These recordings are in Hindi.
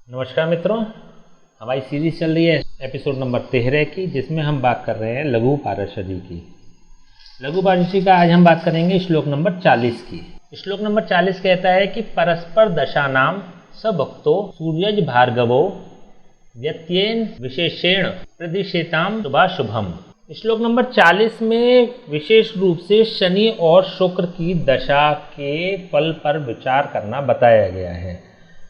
नमस्कार मित्रों, हमारी सीरीज चल रही है एपिसोड नंबर 13 की, जिसमें हम बात कर रहे हैं लघु पारषदी की। लघु पारषदी का आज हम बात करेंगे श्लोक नंबर 40 की। श्लोक नंबर 40 कहता है कि परस्पर दशानाम सभक्तो सूर्यज भार्गवो व्यत्येन विशेषेण प्रदिशेताम शुभाशुभम। श्लोक नंबर 40 में विशेष रूप से शनि और शुक्र की दशा के फल पर विचार करना बताया गया है।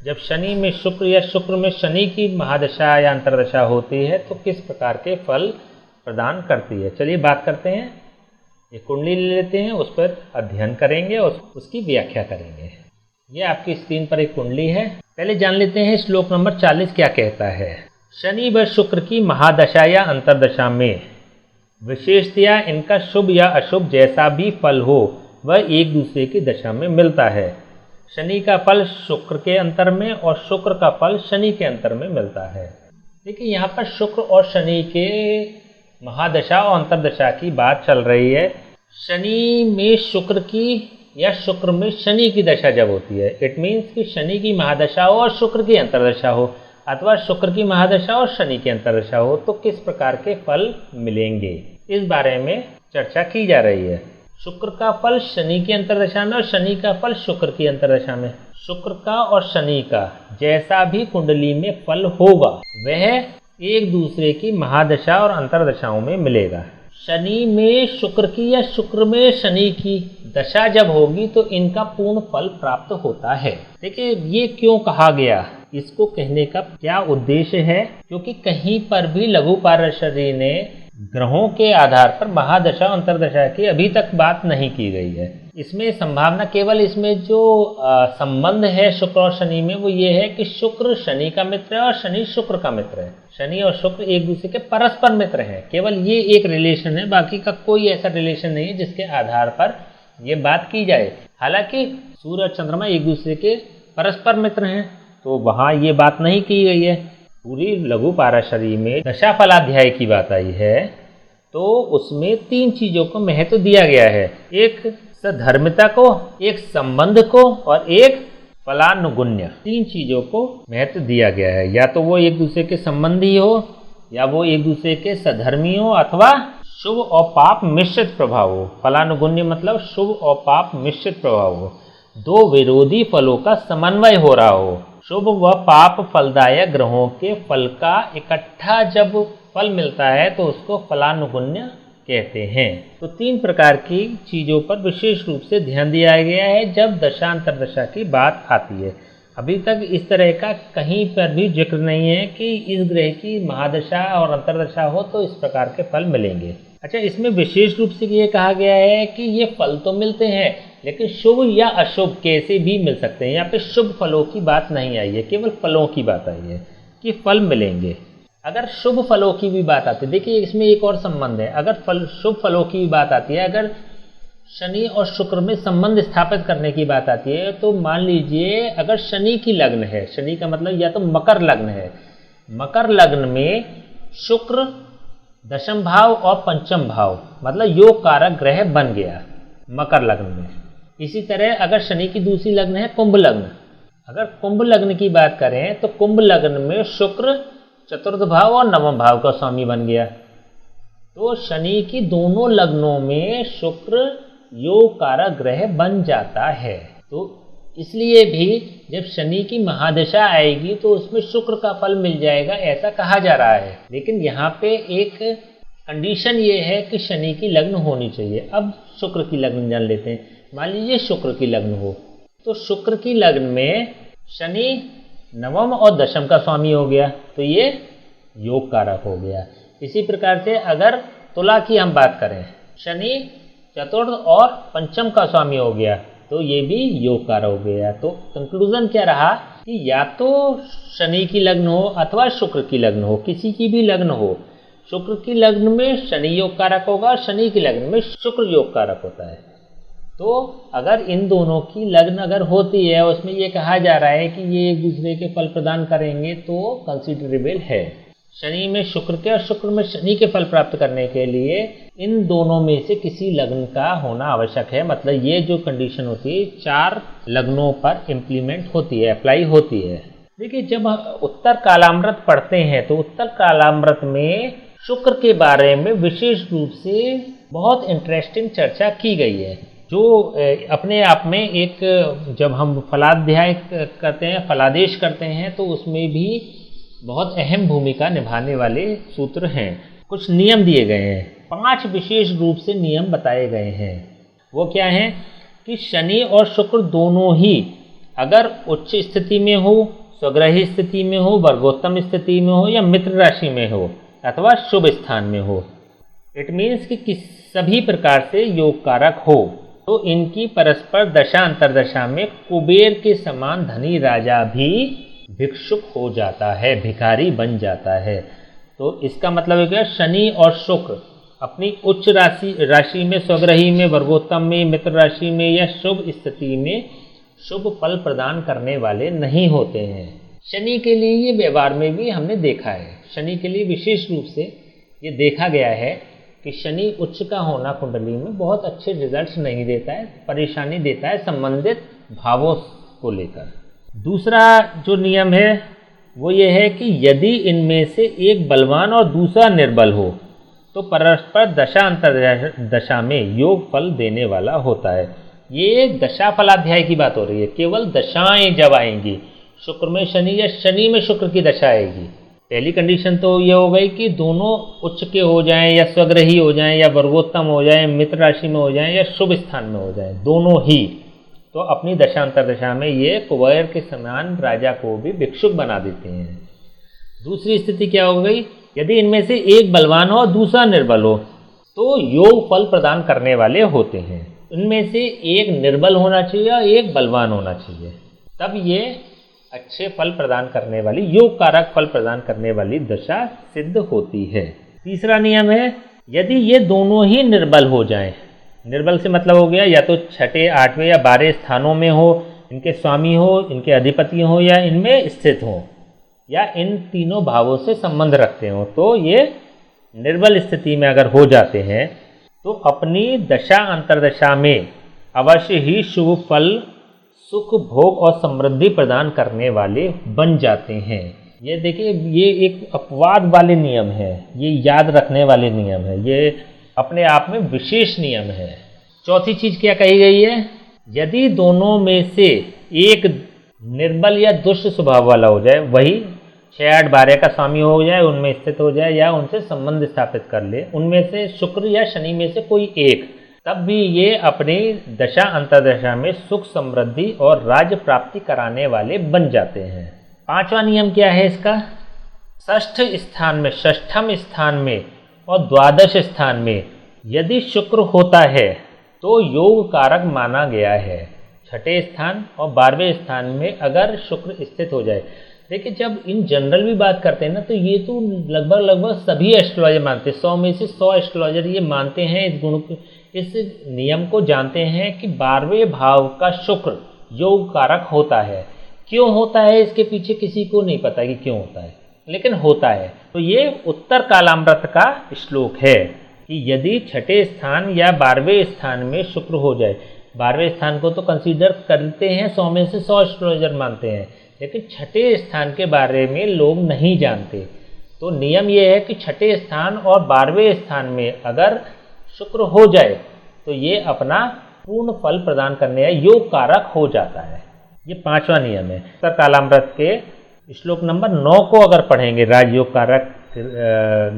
जब शनि में शुक्र या शुक्र में शनि की महादशा या अंतरदशा होती है तो किस प्रकार के फल प्रदान करती है। चलिए बात करते हैं, ये कुंडली ले लेते हैं, उस पर अध्ययन करेंगे और उसकी व्याख्या करेंगे। ये आपकी स्क्रीन पर एक कुंडली है। पहले जान लेते हैं श्लोक नंबर 40 क्या कहता है। शनि व शुक्र की महादशा या अंतरदशा में विशेषतया इनका शुभ या अशुभ जैसा भी फल हो वह एक दूसरे की दशा में मिलता है। शनि का फल शुक्र के अंतर में और शुक्र का फल शनि के अंतर में मिलता है। देखिए यहाँ पर शुक्र और शनि के महादशा और अंतरदशा की बात चल रही है। शनि में शुक्र की या शुक्र में शनि की दशा जब होती है, इट मीन्स कि शनि की महादशा हो और शुक्र की अंतरदशा हो, अथवा शुक्र की महादशा और शनि की अंतरदशा हो, तो किस प्रकार के फल मिलेंगे, इस बारे में चर्चा की जा रही है। शुक्र का फल शनि की अंतरदशा में और शनि का फल शुक्र की अंतरदशा में। शुक्र का और शनि का जैसा भी कुंडली में फल होगा वह एक दूसरे की महादशा और अंतरदशाओं में मिलेगा। शनि में शुक्र की या शुक्र में शनि की दशा जब होगी तो इनका पूर्ण फल प्राप्त होता है। देखिए ये क्यों कहा गया, इसको कहने का क्या उद्देश्य है, क्योंकि कहीं पर भी लघु पारषदी ने ग्रहों के आधार पर महादशा अंतरदशा की अभी तक बात नहीं की गई है। इसमें संभावना केवल इसमें जो संबंध है शुक्र और शनि में वो ये है कि शुक्र शनि का मित्र है और शनि शुक्र का मित्र है। शनि और शुक्र एक दूसरे के परस्पर मित्र हैं, केवल ये एक रिलेशन है, बाकी का कोई ऐसा रिलेशन नहीं है जिसके आधार पर ये बात की जाए। हालांकि सूर्य और चंद्रमा एक दूसरे के परस्पर मित्र हैं तो वहाँ ये बात नहीं की गई है। पूरी लघु पारषदी में दशा फलाध्याय की बात आई है तो उसमें तीन चीजों को महत्व दिया गया है, एक सधर्मिता को, एक संबंध को और एक फलानुगुण्य। तीन चीजों को महत्व दिया गया है, या तो वो एक दूसरे के संबंधी हो, या वो एक दूसरे के सधर्मी हो, अथवा शुभ और पाप मिश्रित प्रभाव हो। फलानुगुण्य मतलब शुभ और पाप मिश्रित प्रभाव हो, दो विरोधी फलों का समन्वय हो रहा हो। शुभ व पाप फलदायक ग्रहों के फल का इकट्ठा जब फल मिलता है तो उसको फलानुगुण्य कहते हैं। तो तीन प्रकार की चीज़ों पर विशेष रूप से ध्यान दिया गया है जब दशा अंतरदशा की बात आती है। अभी तक इस तरह का कहीं पर भी जिक्र नहीं है कि इस ग्रह की महादशा और अंतरदशा हो तो इस प्रकार के फल मिलेंगे। अच्छा, इसमें विशेष रूप से ये कहा गया है कि ये फल तो मिलते हैं लेकिन शुभ या अशुभ कैसे भी मिल सकते हैं। यहाँ पे शुभ फलों की बात नहीं आई है, केवल फलों की बात आई है कि फल मिलेंगे। अगर शुभ फलों की भी बात आती है, देखिए इसमें एक और संबंध है। अगर शुभ फलों की भी बात आती है, अगर शनि और शुक्र में संबंध स्थापित करने की बात आती है, तो मान लीजिए अगर शनि की लग्न है, शनि का मतलब या तो मकर लग्न है, मकर लग्न में शुक्र दशम भाव और पंचम भाव मतलब योग कारक ग्रह बन गया मकर लग्न में। इसी तरह अगर शनि की दूसरी लग्न है कुंभ लग्न, अगर कुंभ लग्न की बात करें तो कुंभ लग्न में शुक्र चतुर्थ भाव और नवम भाव का स्वामी बन गया, तो शनि की दोनों लग्नों में शुक्र योग कारक ग्रह बन जाता है। तो इसलिए भी जब शनि की महादशा आएगी तो उसमें शुक्र का फल मिल जाएगा, ऐसा कहा जा रहा है। लेकिन यहाँ पे एक कंडीशन ये है कि शनि की लग्न होनी चाहिए। अब शुक्र की लग्न जान लेते हैं। मान लीजिए शुक्र की लग्न हो तो शुक्र की लग्न में शनि नवम और दशम का स्वामी हो गया तो ये योग कारक हो गया। इसी प्रकार से अगर तुला की हम बात करें, शनि चतुर्थ और पंचम का स्वामी हो गया तो ये भी योग कारक हो गया। तो कंक्लूजन क्या रहा कि या तो शनि की लग्न हो अथवा शुक्र की लग्न हो, किसी की भी लग्न हो, शुक्र की लग्न में शनि योग कारक होगा और शनि की लग्न में शुक्र योग कारक होता है। तो अगर इन दोनों की लग्न अगर होती है, उसमें ये कहा जा रहा है कि ये एक दूसरे के फल प्रदान करेंगे तो कंसिडरेबल है। शनि में शुक्र के और शुक्र में शनि के फल प्राप्त करने के लिए इन दोनों में से किसी लग्न का होना आवश्यक है। मतलब ये जो कंडीशन होती है 4 लग्नों पर इम्प्लीमेंट होती है, अप्लाई होती है। देखिए, जब उत्तर कालामृत पढ़ते हैं तो उत्तर कालामृत में शुक्र के बारे में विशेष रूप से बहुत इंटरेस्टिंग चर्चा की गई है, जो अपने आप में एक, जब हम फलाध्याय करते हैं, फलादेश करते हैं, तो उसमें भी बहुत अहम भूमिका निभाने वाले सूत्र हैं। कुछ नियम दिए गए हैं, 5 विशेष रूप से नियम बताए गए हैं। वो क्या हैं कि शनि और शुक्र दोनों ही अगर उच्च स्थिति में हो, स्वग्रही स्थिति में हो, वर्गोत्तम स्थिति में हो, या मित्र राशि में हो, अथवा शुभ स्थान में हो, इट मीन्स कि सभी प्रकार से योग कारक हो, तो इनकी परस्पर दशा अंतरदशा में कुबेर के समान धनी राजा भी भिक्षुक हो जाता है, भिखारी बन जाता है। तो इसका मतलब है कि शनि और शुक्र अपनी उच्च राशि में, स्वग्रही में, वर्गोत्तम में, मित्र राशि में या शुभ स्थिति में शुभ फल प्रदान करने वाले नहीं होते हैं। शनि के लिए ये व्यवहार में भी हमने देखा है, शनि के लिए विशेष रूप से ये देखा गया है कि शनि उच्च का होना कुंडली में बहुत अच्छे रिजल्ट्स नहीं देता है, परेशानी देता है संबंधित भावों को लेकर। दूसरा जो नियम है वो ये है कि यदि इनमें से एक बलवान और दूसरा निर्बल हो तो परस्पर दशा अंतरदशा में योग फल देने वाला होता है। ये दशा फलाध्याय की बात हो रही है, केवल दशाएं जब आएंगी, शुक्र में शनि या शनि में शुक्र की दशा आएगी। पहली कंडीशन तो ये हो गई कि दोनों उच्च के हो जाएं, या स्वग्रही हो जाएं, या वर्गोत्तम हो जाएं, मित्र राशि में हो जाएं, या शुभ स्थान में हो जाएं, दोनों ही, तो अपनी दशा अंतरदशा में ये कुबेर के समान राजा को भी भिक्षुक बना देते हैं। दूसरी स्थिति क्या हो गई, यदि इनमें से एक बलवान हो और दूसरा निर्बल हो तो योग फल प्रदान करने वाले होते हैं। इनमें से एक निर्बल होना चाहिए और एक बलवान होना चाहिए, तब ये अच्छे फल प्रदान करने वाली, योग कारक फल प्रदान करने वाली दशा सिद्ध होती है। तीसरा नियम है, यदि ये दोनों ही निर्बल हो जाएं, निर्बल से मतलब हो गया या तो छठे, 8वें या 12 स्थानों में हो, इनके स्वामी हो, इनके अधिपति हो, या इनमें स्थित हो, या इन तीनों भावों से संबंध रखते हो, तो ये निर्बल स्थिति में अगर हो जाते हैं तो अपनी दशा अंतरदशा में अवश्य ही शुभ फल, सुख, भोग और समृद्धि प्रदान करने वाले बन जाते हैं। ये देखिए, ये एक अपवाद वाले नियम है, ये याद रखने वाले नियम है, ये अपने आप में विशेष नियम है। चौथी चीज क्या कही गई है, यदि दोनों में से एक निर्बल या दुष्ट स्वभाव वाला हो जाए, वही 6, 8, 12 का स्वामी हो जाए, उनमें स्थित हो जाए, या उनसे संबंध स्थापित कर ले, उनमें से शुक्र या शनि में से कोई एक, तब भी ये अपनी दशा अंतरदशा में सुख, समृद्धि और राज्य प्राप्ति कराने वाले बन जाते हैं। 5वां नियम क्या है इसका, षष्ठ स्थान में, षष्ठम स्थान में और द्वादश स्थान में यदि शुक्र होता है तो योग कारक माना गया है। छठे स्थान और 12वें स्थान में अगर शुक्र स्थित हो जाए, देखिए जब इन जनरल भी बात करते हैं ना, तो ये तो लगभग सभी एस्ट्रोलॉजर मानते हैं, 100 में से 100 एस्ट्रोलॉजर ये मानते हैं, इस गुण, इस नियम को जानते हैं कि 12वें भाव का शुक्र योग कारक होता है। क्यों होता है इसके पीछे किसी को नहीं पता कि क्यों होता है, लेकिन होता है। तो ये उत्तर कालामृत का श्लोक है कि यदि छठे स्थान या 12वें स्थान में शुक्र हो जाए, 12वें स्थान को तो कंसीडर करते हैं, 100 में से 100 एस्ट्रोलॉजर मानते हैं, लेकिन छठे स्थान के बारे में लोग नहीं जानते। तो नियम ये है कि छठे स्थान और 12वें स्थान में अगर शुक्र हो जाए तो ये अपना पूर्ण फल प्रदान करने या योग कारक हो जाता है। ये 5वां नियम है। उत्तर कालामृत के श्लोक नंबर 9 को अगर पढ़ेंगे, राजयोग कारक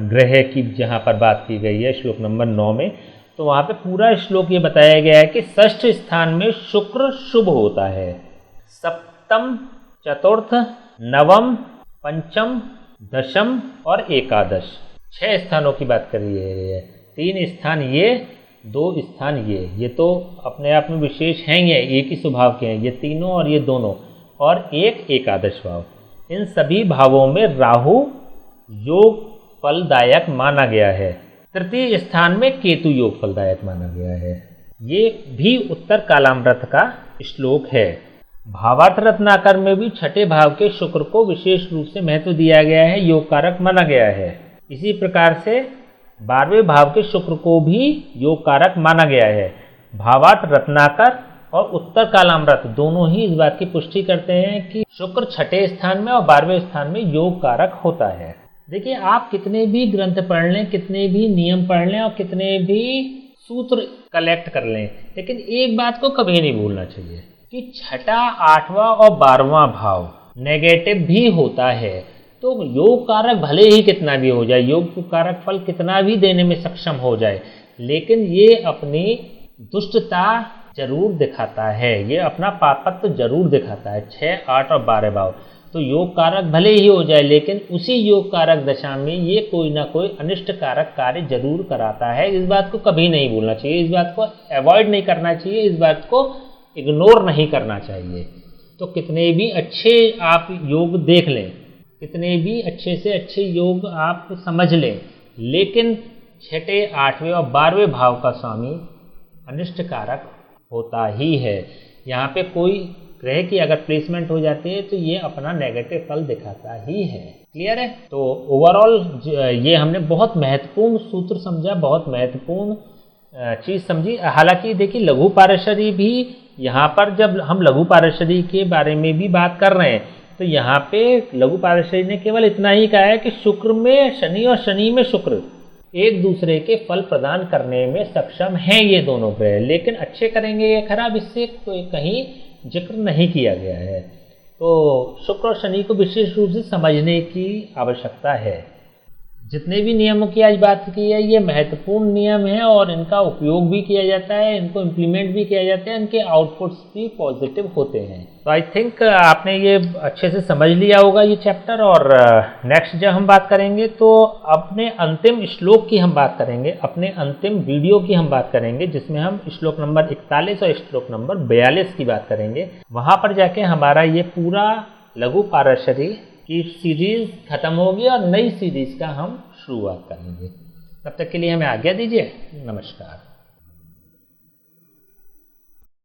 ग्रह की जहाँ पर बात की गई है श्लोक नंबर 9 में, तो वहाँ पे पूरा श्लोक ये बताया गया है कि षष्ठ स्थान में शुक्र शुभ होता है, सप्तम, चतुर्थ, नवम, पंचम, दशम और एकादश, 6 स्थानों की बात करी है। 3 स्थान ये, 2 स्थान ये तो अपने आप में विशेष हैं, ये एक ही स्वभाव के हैं, ये तीनों और ये दोनों, और एक एकादश भाव। इन सभी भावों में राहु योग फलदायक माना गया है। तृतीय स्थान में केतु योग फलदायक माना गया है। ये भी उत्तर कालामृत का श्लोक है। भावार्थ रत्नाकर में भी छठे भाव के शुक्र को विशेष रूप से महत्व दिया गया है, योग कारक माना गया है। इसी प्रकार से 12वें भाव के शुक्र को भी योग कारक माना गया है। भावार्थ रत्नाकर और उत्तर कालामृत दोनों ही इस बात की पुष्टि करते हैं कि शुक्र छठे स्थान में और 12वें स्थान में योग कारक होता है। देखिए, आप कितने भी ग्रंथ पढ़ लें, कितने भी नियम पढ़ लें और कितने भी सूत्र कलेक्ट कर लें, लेकिन एक बात को कभी नहीं भूलना चाहिए कि छठा, 8वां और 12वां भाव नेगेटिव भी होता है। तो योग कारक भले ही कितना भी हो जाए, योग कारक फल कितना भी देने में सक्षम हो जाए, लेकिन ये अपनी दुष्टता जरूर दिखाता है, ये अपना पापत्व जरूर दिखाता है। 6, 8 और 12 भाव तो योग कारक भले ही हो जाए, लेकिन उसी योग कारक दशा में ये कोई ना कोई अनिष्ट कारक कार्य जरूर कराता है। इस बात को कभी नहीं भूलना चाहिए, इस बात को अवॉइड नहीं करना चाहिए, इस बात को इग्नोर नहीं करना चाहिए। तो कितने भी अच्छे आप योग देख लें, कितने भी अच्छे से अच्छे योग आप समझ लें, लेकिन छठे, 8वें और 12वें भाव का स्वामी अनिष्ट कारक होता ही है। यहाँ पे कोई ग्रह की अगर प्लेसमेंट हो जाती है तो ये अपना नेगेटिव फल दिखाता ही है। क्लियर है? तो ओवरऑल ये हमने बहुत महत्वपूर्ण सूत्र समझा, बहुत महत्वपूर्ण चीज़ समझी। हालांकि देखिए, लघु पारशरी भी यहाँ पर, जब हम लघु पारशरी के बारे में भी बात कर रहे हैं, तो यहाँ पे लघु पारशरी ने केवल इतना ही कहा है कि शुक्र में शनि और शनि में शुक्र एक दूसरे के फल प्रदान करने में सक्षम हैं ये दोनों ग्रह, लेकिन अच्छे करेंगे या खराब, इससे कहीं जिक्र नहीं किया गया है। तो शुक्र और शनि को विशेष रूप से समझने की आवश्यकता है। जितने भी नियमों की आज बात की है, ये महत्वपूर्ण नियम है और इनका उपयोग भी किया जाता है, इनको इम्प्लीमेंट भी किया जाता है, इनके आउटपुट्स भी पॉजिटिव होते हैं। तो आई थिंक आपने ये अच्छे से समझ लिया होगा ये चैप्टर। और नेक्स्ट जब हम बात करेंगे तो अपने अंतिम श्लोक की हम बात करेंगे, अपने अंतिम वीडियो की हम बात करेंगे, जिसमें हम श्लोक नंबर 41 और श्लोक नंबर 42 की बात करेंगे। वहाँ पर जाके हमारा ये पूरा लघु पारशरी की सीरीज़ खत्म होगी और नई सीरीज़ का हम शुरुआत करेंगे। तब तक के लिए हमें आज्ञा दीजिए। नमस्कार।